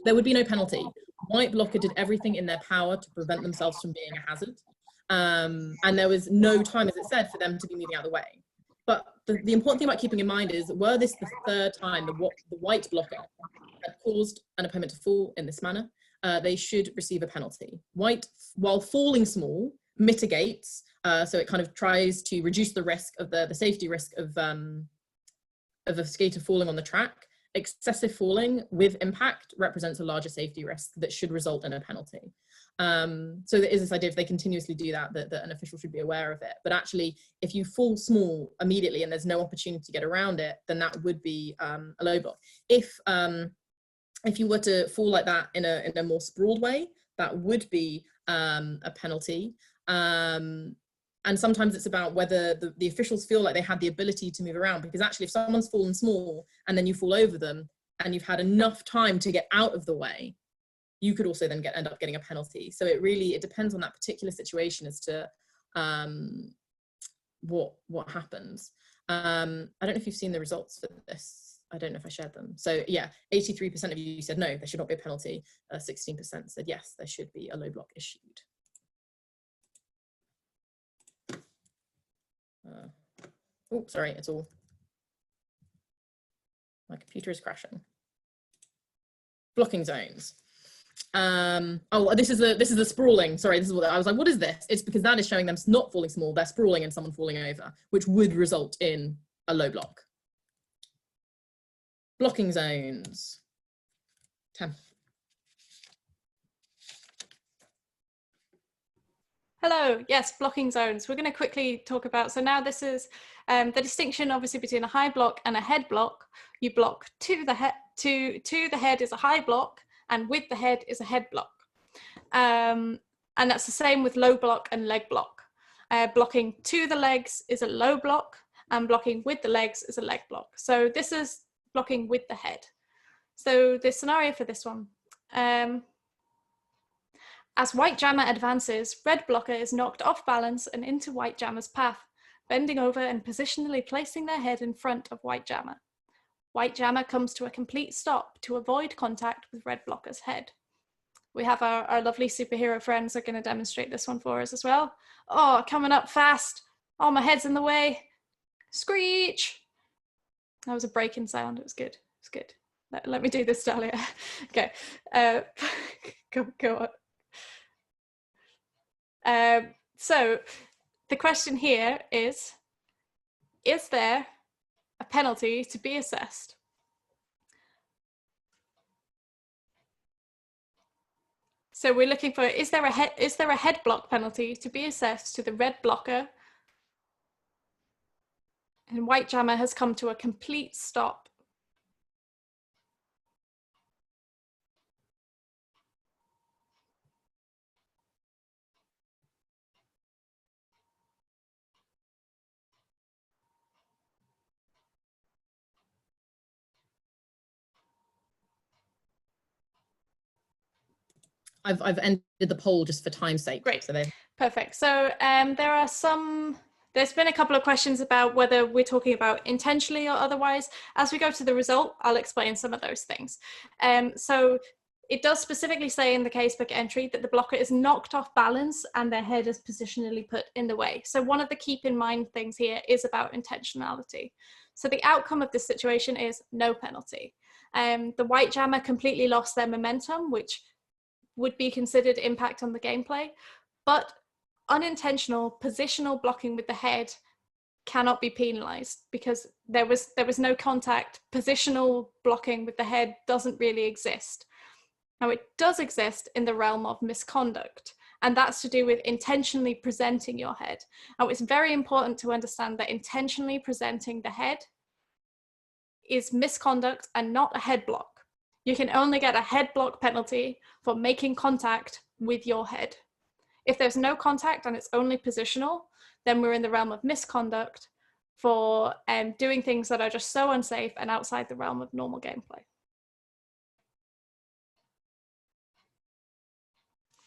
There would be no penalty. White blocker did everything in their power to prevent themselves from being a hazard. And there was no time, as it said, for them to be moving out of the way. But the important thing about keeping in mind is, were this the third time the white blocker had caused an opponent to fall in this manner, they should receive a penalty. White, while falling small, mitigates, so it kind of tries to reduce the risk of the safety risk of a skater falling on the track. Excessive falling with impact represents a larger safety risk that should result in a penalty. So there is this idea, if they continuously do that an official should be aware of it. But actually, if you fall small immediately and there's no opportunity to get around it, then that would be a low block. If you were to fall like that in a more sprawled way, that would be a penalty. And sometimes it's about whether the officials feel like they had the ability to move around, because actually if someone's fallen small and then you fall over them and you've had enough time to get out of the way, you could also then end up getting a penalty. So it depends on that particular situation as to what happens. I don't know if you've seen the results for this. I don't know if I shared them. So yeah, 83% of you said no, there should not be a penalty. 16% said yes, there should be a low block issued. Oh, sorry, my computer is crashing. Blocking zones. Oh, this is the sprawling. Sorry, this is what I was like, what is this? It's because that is showing them not falling small, they're sprawling and someone falling over, which would result in a low block. Blocking zones. 10. Hello, yes, blocking zones. We're going to quickly talk about, so now this is the distinction obviously between a high block and a head block. You block to the head is a high block, and with the head is a head block. And that's the same with low block and leg block. Blocking to the legs is a low block, and blocking with the legs is a leg block. So this is blocking with the head. So the scenario for this one. As white jammer advances, red blocker is knocked off balance and into white jammer's path, bending over and positionally placing their head in front of white jammer. White jammer comes to a complete stop to avoid contact with red blocker's head. We have our lovely superhero friends are going to demonstrate this one for us as well. Oh, coming up fast. Oh, my head's in the way. Screech. That was a breaking sound. It was good. It's good. Let me do this, Dahlia. Okay. Go on. So the question here is there a penalty to be assessed? So we're looking for, is there a head block penalty to be assessed to the red blocker? And white jammer has come to a complete stop. I've ended the poll just for time's sake. Great. So Perfect. So there's been a couple of questions about whether we're talking about intentionally or otherwise. As we go to the result, I'll explain some of those things. So it does specifically say in the casebook entry that the blocker is knocked off balance and their head is positionally put in the way. So one of the keep in mind things here is about intentionality. So the outcome of this situation is no penalty. The white jammer completely lost their momentum, which would be considered impact on the gameplay, but unintentional positional blocking with the head cannot be penalized because there was no contact. Positional blocking with the head doesn't really exist. Now it does exist in the realm of misconduct, and that's to do with intentionally presenting your head. Now it's very important to understand that intentionally presenting the head is misconduct and not a head block. You can only get a head block penalty for making contact with your head. If there's no contact and it's only positional, then we're in the realm of misconduct for doing things that are just so unsafe and outside the realm of normal gameplay.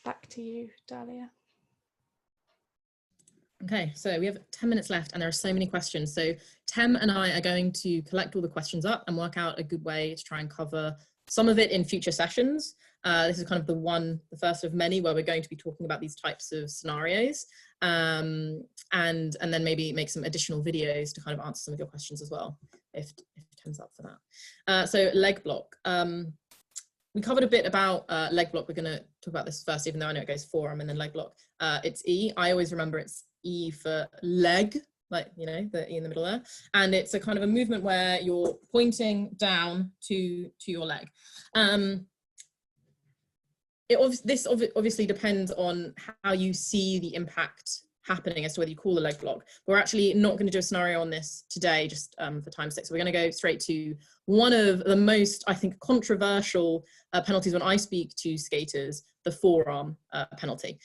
Back to you, Dahlia. Okay, so we have 10 minutes left and there are so many questions. So Tem and I are going to collect all the questions up and work out a good way to try and cover some of it in future sessions. This is kind of the first of many where we're going to be talking about these types of scenarios, and then maybe make some additional videos to kind of answer some of your questions as well, if Tem's up for that. So leg block. We covered a bit about leg block. We're going to talk about this first, even though I know it goes forearm and then leg block. It's E. I always remember it's E for leg, like, you know, the E in the middle there. And it's a kind of a movement where you're pointing down to your leg. This obviously depends on how you see the impact happening as to whether you call a leg block. We're actually not going to do a scenario on this today, just for time's sake. So we're going to go straight to one of the most, I think, controversial penalties when I speak to skaters, the forearm penalty,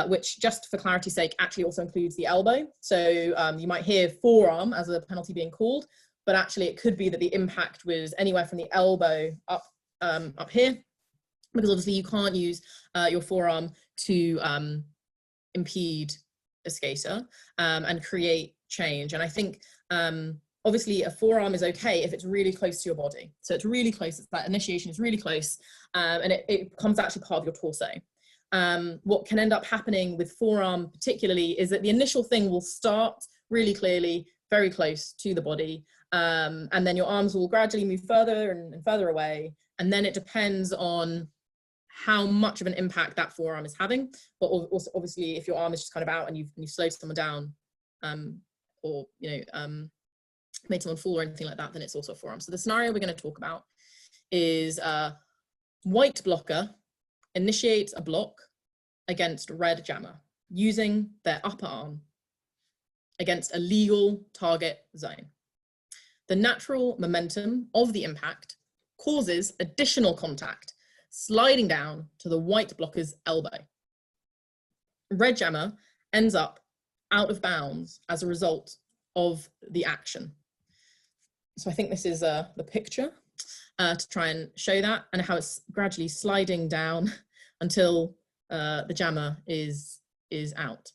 which, just for clarity's sake, actually also includes the elbow. So you might hear forearm as a penalty being called, but actually it could be that the impact was anywhere from the elbow up here, because obviously you can't use your forearm to impede a skater and create change. And I think obviously a forearm is okay if it's really close to your body. So it's really close, that initiation is really close, and it becomes actually part of your torso. What can end up happening with forearm particularly is that the initial thing will start really clearly, very close to the body, and then your arms will gradually move further and further away. And then it depends on how much of an impact that forearm is having. But also, obviously, if your arm is just kind of out and you slowed someone down, or made someone fall or anything like that, then it's also a forearm. So the scenario we're going to talk about is white blocker initiates a block against red jammer using their upper arm against a legal target zone. The natural momentum of the impact causes additional contact, sliding down to the white blocker's elbow. Red jammer ends up out of bounds as a result of the action. So I think this is the picture to try and show that, and how it's gradually sliding down until the jammer is out.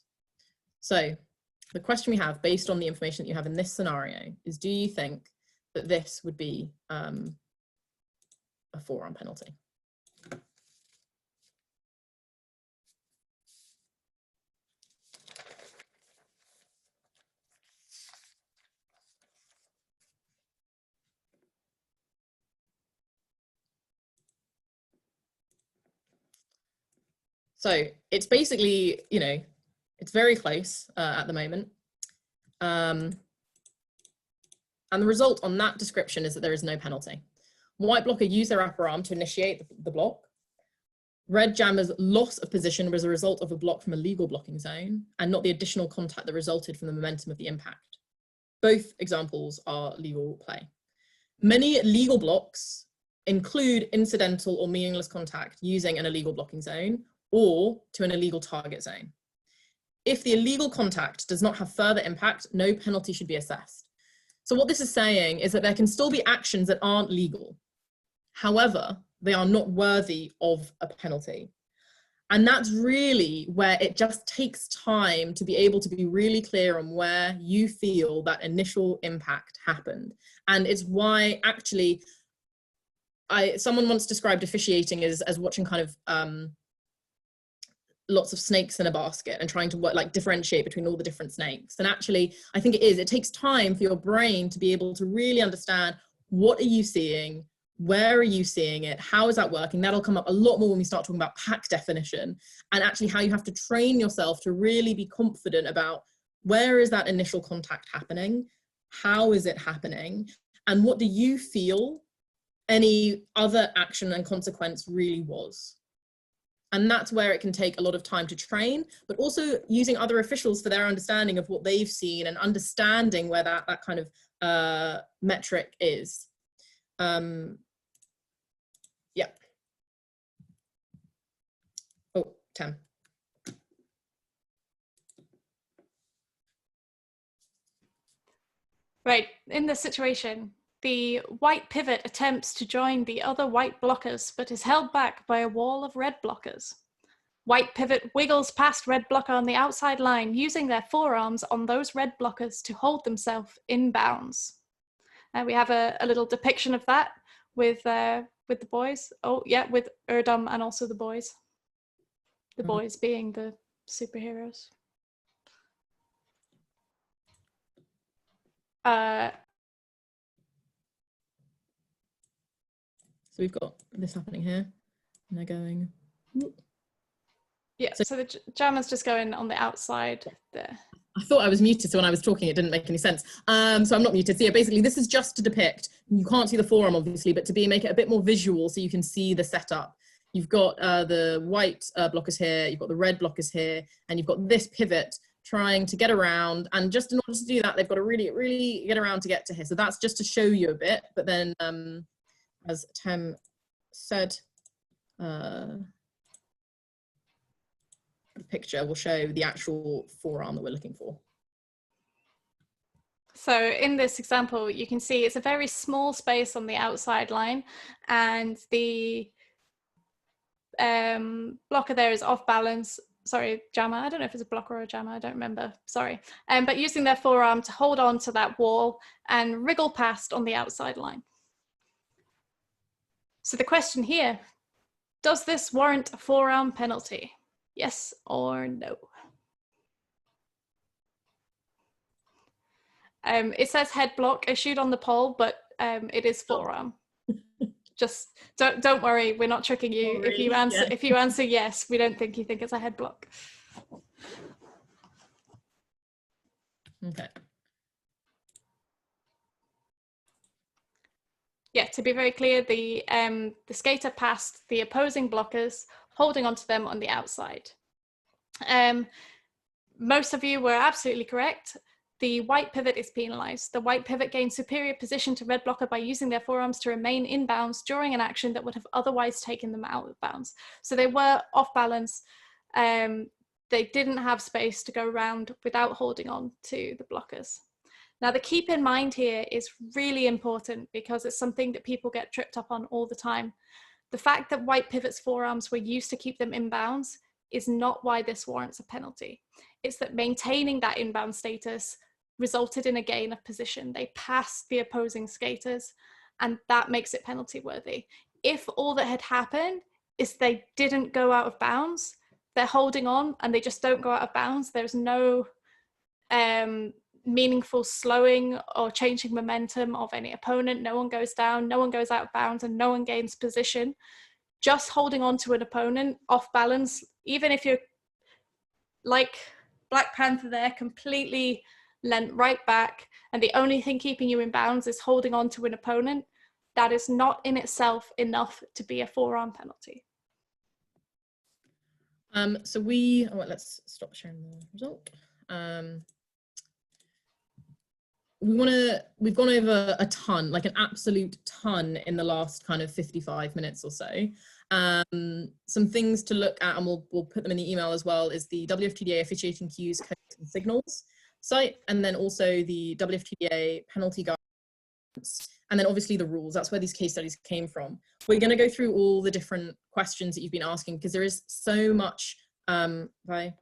So the question we have, based on the information that you have in this scenario, is do you think that this would be a forearm penalty? So it's basically, it's very close at the moment. And the result on that description is that there is no penalty. White blocker used their upper arm to initiate the block. Red jammer's loss of position was a result of a block from a legal blocking zone and not the additional contact that resulted from the momentum of the impact. Both examples are legal play. Many legal blocks include incidental or meaningless contact using an illegal blocking zone or to an illegal target zone. If the illegal contact does not have further impact, no penalty should be assessed. So what this is saying is that there can still be actions that aren't legal. However, they are not worthy of a penalty. And that's really where it just takes time to be able to be really clear on where you feel that initial impact happened. And it's why actually, someone once described officiating as watching kind of lots of snakes in a basket and trying to differentiate between all the different snakes. And actually, I think it takes time for your brain to be able to really understand, what are you seeing? Where are you seeing it? How is that working? That'll come up a lot more when we start talking about pack definition, and actually how you have to train yourself to really be confident about, where is that initial contact happening? How is it happening? And what do you feel any other action and consequence really was? And that's where it can take a lot of time to train, but also using other officials for their understanding of what they've seen and understanding where that kind of metric is. Yeah. Oh, Tam. Right, in this situation, the white pivot attempts to join the other white blockers, but is held back by a wall of red blockers. White pivot wiggles past red blocker on the outside line, using their forearms on those red blockers to hold themselves in bounds. We have a little depiction of that with the boys. Oh yeah, with Erdum and also the boys. The boys being the superheroes. So we've got this happening here, and they're going. Yeah, so the jammer's just going on the outside there. I thought I was muted, so when I was talking, it didn't make any sense. So I'm not muted. So yeah, basically, this is just to depict. You can't see the forearm, obviously, but to make it a bit more visual, so you can see the setup. You've got the white blockers here, you've got the red blockers here, and you've got this pivot trying to get around. And just in order to do that, they've got to really, really get around to get to here. So that's just to show you a bit. But then, as Tem said, the picture will show the actual forearm that we're looking for. So in this example, you can see it's a very small space on the outside line, and the blocker there is off balance. Sorry, jammer. I don't know if it's a blocker or a jammer. I don't remember. Sorry. But using their forearm to hold on to that wall and wriggle past on the outside line. So the question here, does this warrant a forearm penalty? Yes or no? It says head block issued on the poll, but it is forearm. Just don't worry, we're not tricking you. If you answer yes, we don't think you think it's a head block. Okay. Yeah, to be very clear, the skater passed the opposing blockers, holding onto them on the outside. Most of you were absolutely correct. The white pivot is penalized. The white pivot gains superior position to red blocker by using their forearms to remain in bounds during an action that would have otherwise taken them out of bounds. So they were off balance. They didn't have space to go around without holding on to the blockers. Now, the keep in mind here is really important because it's something that people get tripped up on all the time. The fact that white pivot's forearms were used to keep them in bounds is not why this warrants a penalty. It's that maintaining that inbound status resulted in a gain of position. They passed the opposing skaters, and that makes it penalty worthy. If all that had happened is they didn't go out of bounds, they're holding on and they just don't go out of bounds, there's no meaningful slowing or changing momentum of any opponent, no one goes down, no one goes out of bounds, and no one gains position. Just holding on to an opponent off balance, even if you're like Black Panther there, completely leant right back, and the only thing keeping you in bounds is holding on to an opponent, that is not in itself enough to be a forearm penalty. So let's stop sharing the result. We've gone over a ton, like an absolute ton in the last kind of 55 minutes or so. Some things to look at, and we'll put them in the email as well, is the WFTDA officiating cues, codes and signals site, and then also the WFTDA penalty guidance, and then obviously the rules. That's where these case studies came from. We're going to go through all the different questions that you've been asking, because there is so much, have I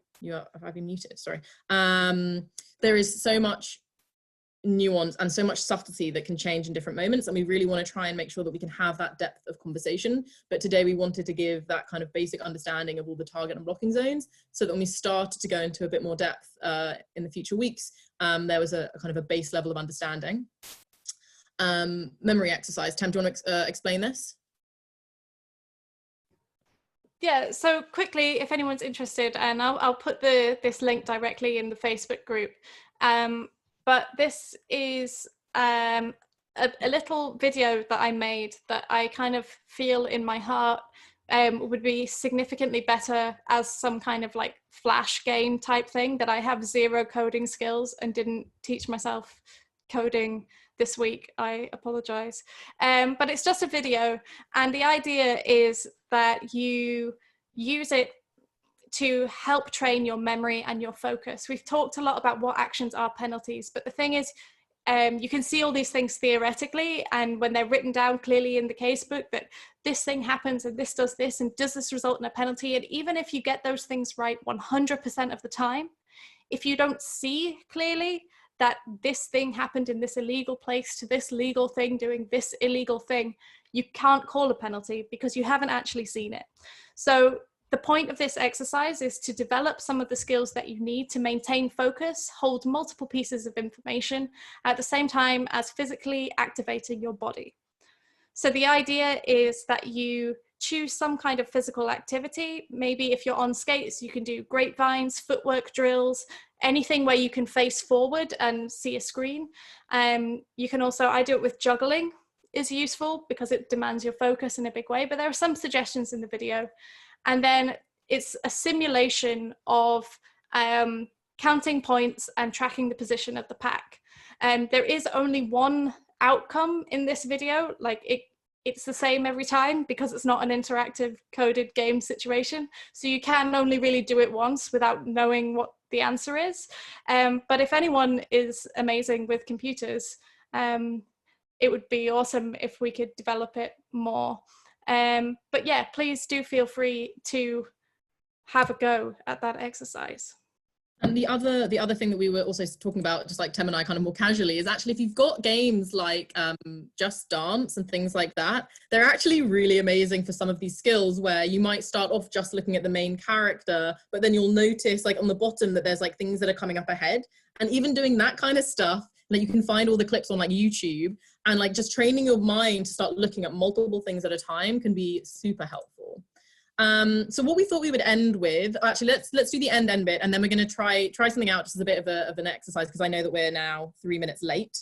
been muted? Sorry. There is so much nuance and so much subtlety that can change in different moments, and we really want to try and make sure that we can have that depth of conversation. But today we wanted to give that kind of basic understanding of all the target and blocking zones, so that when we started to go into a bit more depth in the future weeks, there was a kind of a base level of understanding. Memory exercise. Tam, do you want to explain this? Yeah, so quickly, if anyone's interested, and I'll put this link directly in the Facebook group. But this is a little video that I made that I kind of feel in my heart would be significantly better as some kind of like flash game type thing, that I have zero coding skills and didn't teach myself coding this week. I apologize. But it's just a video, and the idea is that you use it to help train your memory and your focus. We've talked a lot about what actions are penalties, but the thing is, you can see all these things theoretically, and when they're written down clearly in the casebook that this thing happens and this does this and does this result in a penalty, and even if you get those things right 100% of the time, if you don't see clearly that this thing happened in this illegal place to this legal thing doing this illegal thing, you can't call a penalty because you haven't actually seen it. So the point of this exercise is to develop some of the skills that you need to maintain focus, hold multiple pieces of information at the same time as physically activating your body. So the idea is that you choose some kind of physical activity. Maybe if you're on skates, you can do grapevines, footwork drills, anything where you can face forward and see a screen. You can also, I do it with juggling, is useful because it demands your focus in a big way, but there are some suggestions in the video. And then it's a simulation of counting points and tracking the position of the pack. There is only one outcome in this video, like it's the same every time because it's not an interactive coded game situation. So you can only really do it once without knowing what the answer is. But if anyone is amazing with computers, it would be awesome if we could develop it more. But yeah, please do feel free to have a go at that exercise. And the other thing that we were also talking about, just like Tem and I kind of more casually, is actually if you've got games like Just Dance and things like that, they're actually really amazing for some of these skills where you might start off just looking at the main character, but then you'll notice like on the bottom that there's like things that are coming up ahead. And even doing that kind of stuff, like you can find all the clips on like YouTube, and like just training your mind to start looking at multiple things at a time can be super helpful. So what we thought we would end with, actually, let's do the end bit, and then we're going to try something out just as a bit of an exercise, because I know that we're now 3 minutes late.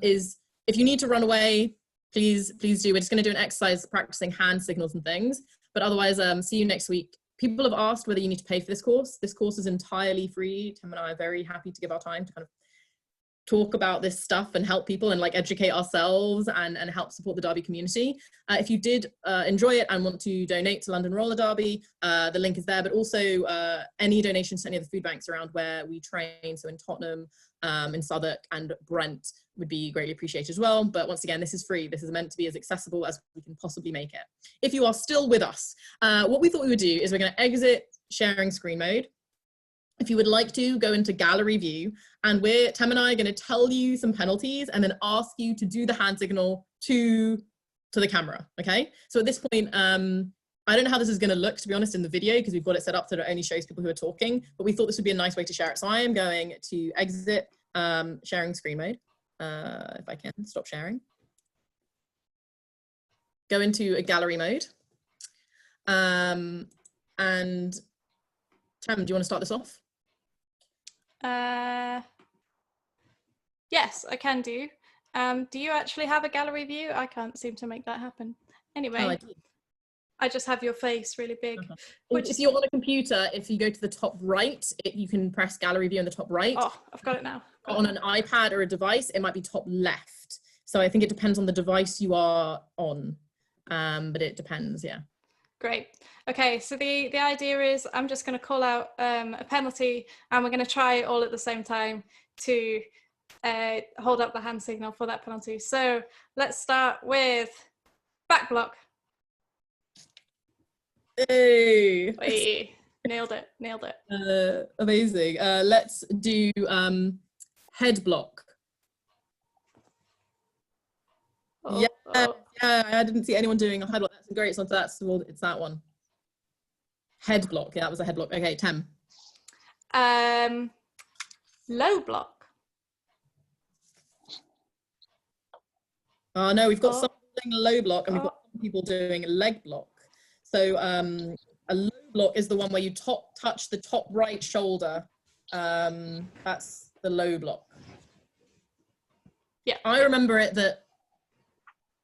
Is if you need to run away, please do. We're just going to do an exercise practicing hand signals and things. But otherwise, see you next week. People have asked whether you need to pay for this course. This course is entirely free. Tim and I are very happy to give our time to kind of talk about this stuff and help people and like educate ourselves and help support the Derby community. If you did enjoy it and want to donate to London Roller Derby, the link is there, but also any donations to any of the food banks around where we train, so in Tottenham, in Southwark and Brent, would be greatly appreciated as well. But once again, this is free. This is meant to be as accessible as we can possibly make it. If you are still with us, what we thought we would do is we're going to exit sharing screen mode. If you would like to, go into gallery view, and Tem and I are going to tell you some penalties and then ask you to do the hand signal to the camera, okay? So at this point, I don't know how this is going to look, to be honest, in the video, because we've got it set up so that it only shows people who are talking, but we thought this would be a nice way to share it. So I am going to exit sharing screen mode, if I can, stop sharing. Go into a gallery mode. And Tem, do you want to start this off? Yes, I can do. Do you actually have a gallery view? I can't seem to make that happen. Anyway, I just have your face really big. If you're on a computer, if you go to the top right, you can press gallery view on the top right. Oh, I've got it now. On an iPad or a device, it might be top left. So I think it depends on the device you are on, but it depends, yeah. Great. Okay, so the idea is I'm just going to call out a penalty, and we're going to try all at the same time to hold up the hand signal for that penalty. So let's start with back block. Hey! Wait, nailed it. Amazing. Let's do head block. Oh, yeah, oh. yeah, I didn't see anyone doing a head block. That's great. So it's that one. Head block. Yeah, that was a head block. Okay, Tem. Low block. Oh no, we've got someone doing a low block, and we've got some people doing a leg block. So a low block is the one where you touch the top right shoulder. That's the low block. Yeah. I remember it that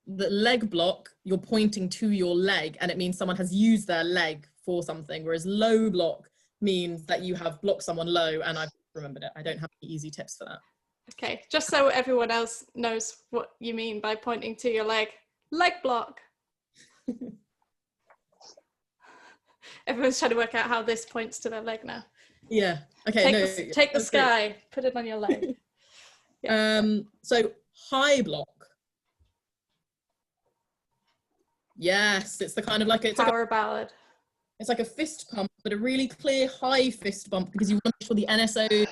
the leg block, you're pointing to your leg, and it means someone has used their leg for something, whereas low block means that you have blocked someone low, and I've remembered it. I don't have any easy tips for that. Okay, just so everyone else knows what you mean by pointing to your leg. Leg block. Everyone's trying to work out how this points to their leg now. Yeah. Okay. Take the sky, put it on your leg. Yeah. So high block. Yes, it's the kind of like it's power like ballad. It's like a fist pump, but a really clear high fist bump, because you want to make sure the NSO,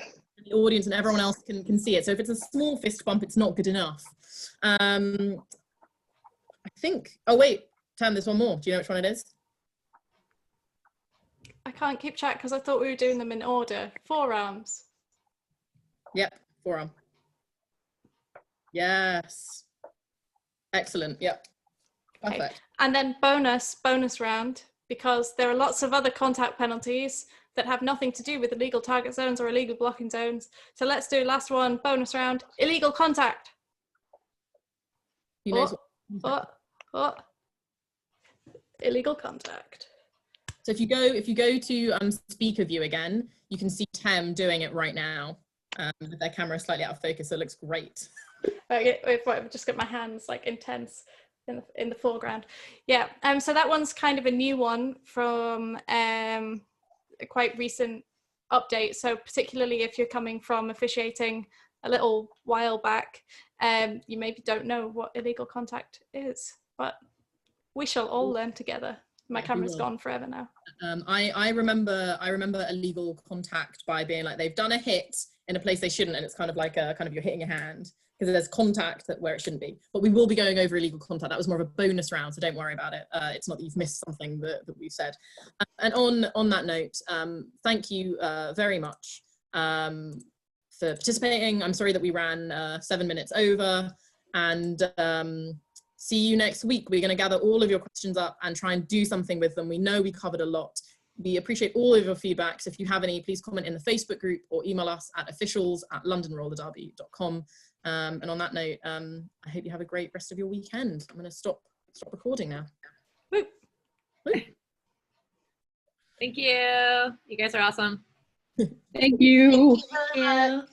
the audience, and everyone else can see it. So if it's a small fist bump, it's not good enough. I think. Oh wait, Tam, there's one more. Do you know which one it is? I can't keep track because I thought we were doing them in order. Forearms. Yep, forearm. Yes. Excellent. Yep. Perfect. Okay. And then bonus round, because there are lots of other contact penalties that have nothing to do with illegal target zones or illegal blocking zones. So let's do last one, bonus round, illegal contact. Illegal contact. So if you go to speaker view again, you can see Tem doing it right now with their camera slightly out of focus, so it looks great. Okay, I've just got my hands like intense in the foreground. Yeah, so that one's kind of a new one from a quite recent update. So particularly if you're coming from officiating a little while back, you maybe don't know what illegal contact is, but we shall all learn together. My camera's gone forever now. I remember illegal contact by being like, they've done a hit in a place they shouldn't, and it's kind of like you're hitting a hand, because there's contact where it shouldn't be. But we will be going over illegal contact. That was more of a bonus round, so don't worry about it. It's not that you've missed something that we've said. And on that note, thank you very much for participating. I'm sorry that we ran 7 minutes over. and see you next week. We're going to gather all of your questions up and try and do something with them. We know we covered a lot. We appreciate all of your feedback. So if you have any, please comment in the Facebook group or email us at officials@londonrollerderby.com. And on that note, I hope you have a great rest of your weekend. I'm going to stop recording now. Woo. Woo. Thank you. You guys are awesome. Thank you. Thank you.